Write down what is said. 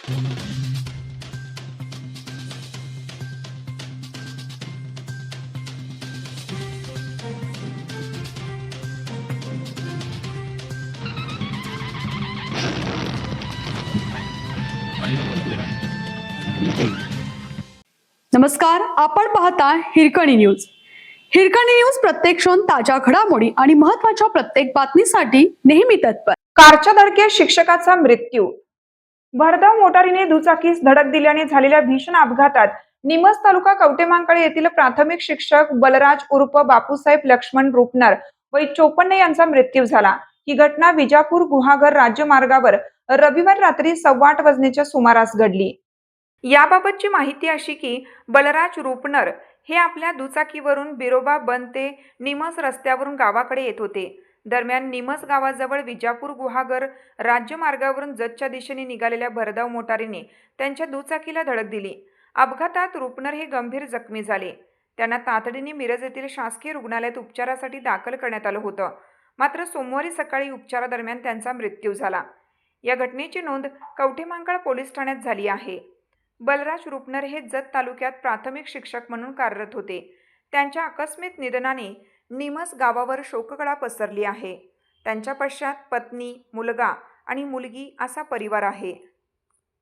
नमस्कार, आपण पाहता हिरकणी न्यूज. हिरकणी न्यूज प्रत्येक क्षण ताज्या घडामोडी आणि महत्त्वाच्या प्रत्येक बातमीसाठी नेहमी तत्पर. कारच्या धडकेत शिक्षकाचा मृत्यू. भरधाव मोटारीने दुचाकीस धडक दिल्याने झालेल्या भीषण अपघातात निमस तालुका कवटेमांकाळे येथील प्राथमिक शिक्षक बलराज उर्फ बापूसाहेब लक्ष्मण रुपनर वय 54 यांचा मृत्यू झाला. ही घटना विजापूर गुहागर राज्य मार्गावर रविवार रात्री 8:15 वाजण्याच्या सुमारास घडली. याबाबतची माहिती अशी की बलराज रुपनर हे आपल्या दुचाकीवरून बिरोबा बंद ते निमस रस्त्यावरून गावाकडे येत होते. दरम्यान निमस गावाजवळ विजापूर गुहागर राज्य मार्गावरून जतच्या दिशेने निघालेल्या भरधाव मोटारीने त्यांच्या दुचाकीला धडक दिली. अपघातात रुपनर हे गंभीर जखमी झाले. त्यांना तातडीने मिरज येथील शासकीय रुग्णालयात उपचारासाठी दाखल करण्यात आलं होतं. मात्र सोमवारी सकाळी उपचारादरम्यान त्यांचा मृत्यू झाला. या घटनेची नोंद कवठेमहांकाळ पोलीस ठाण्यात झाली आहे. बलराज रुपनर हे जत तालुक्यात प्राथमिक शिक्षक म्हणून कार्यरत होते. त्यांच्या आकस्मिक निधनाने निमस गावावर शोककळा पसरली आहे. त्यांच्या पश्चात पत्नी, मुलगा आणि मुलगी असा परिवार आहे.